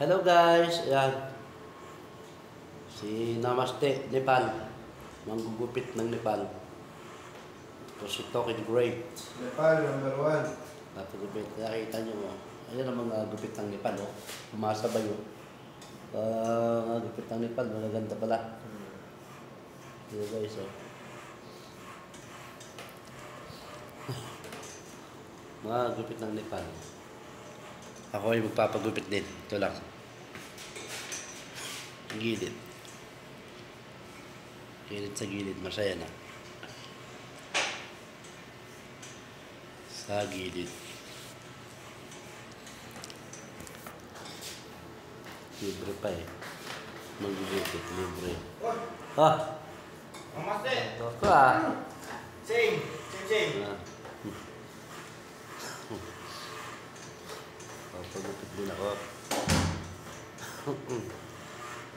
Hello guys, ayan. Si Namaste, Nepal. Manggugupit ng Nepal. Ito si Token Great. Nepal, #1. Napagupit. Nakita nyo mo. Ayan ang mga gupit ng Nepal. Oh. Umasabay oh. Mga gupit ng Nepal. Magaganda pala. Ito guys oh. Mga gupit ng Nepal. Ako ay magpapagupit din. Ito lang. Gilid. Gilid sa gilid. Masaya na. Sa gilid. Libre pa eh. Maggugupit. Libre. Ah! Namaste. Ito ah. Sing. Ah. Papagupit din ako.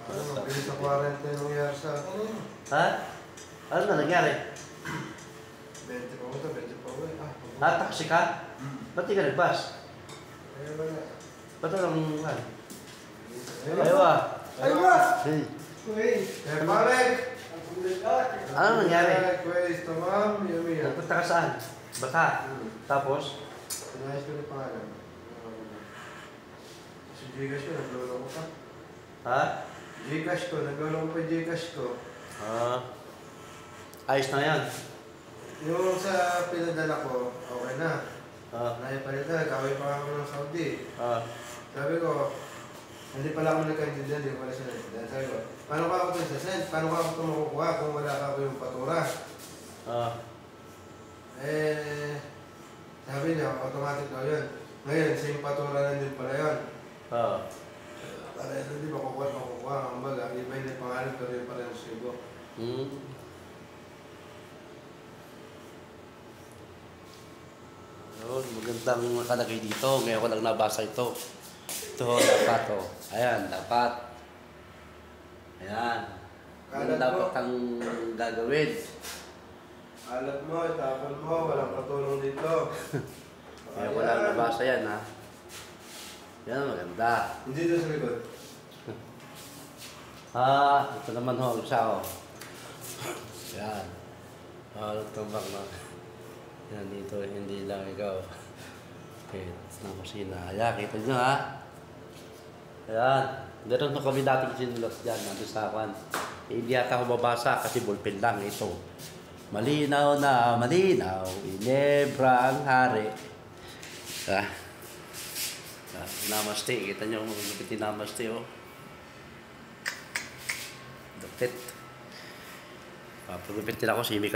Mabilis sa 40 yung nangyari sa akin. Ha? Ano na nangyari? 20 pa mo ito, 20 pa uwi. Taksi ka? Ba't di ka nagbas? Ayaw ba na? Ba't anong ano? Ayaw Ayaw ah. Ayaw ba? Hey. Uy! Eh, parek! Ano nangyari? Quiz, tamam, yummy. Nagpunta ka saan? Bata. Tapos? Pinayos ko na pangalan. Si Gcash ko, naglolo ko pa. Ha? Gcash ko, naglolo ko pa Gcash ko. Ayos na yan. Yung sa pinadala ko, okay na. Ah. Naipalitan, kawin pa ako ng Saudi. Sabi ko, hindi pala ako nagkaintindihan, hindi ko pala siya nagkaintindihan. Sabi ko, paano ka ako ito sasend? Paano ka ako ito makukuha kung wala ka ako yung patura? Sabi niya, automatic daw yun. Ngayon, same patura na din pala yun. Para ito, hindi makukuha. Ang baga, iba yung pangalan, pero yung parang sigo. Magandang nakalagay dito. Ngayon ko lang nabasa ito. Ito, dapat oh. Ayan, dapat. Ayan. Ano dapat ang gagawin? Alat mo, itapon mo, walang katulong dito. Ngayon ko lang nabasa yan ha. Yan, maganda. Hindi doon sa likod. Ito naman ho, isa oh. Yan. Tumbak na. Yan dito, hindi lang ikaw. Okay, it's na kusina. Ayan, kita nyo ha. Ayan. Meron na kami dating sinulat dyan, nandun sa akin. Hindi yata ako mabasa kasi ballpen lang ito. Malinaw na malinaw, Inebra ang hari. Namaste, kita nyo kung maglupitin namaste oh. Dapit. Papagupitin ako si Mika.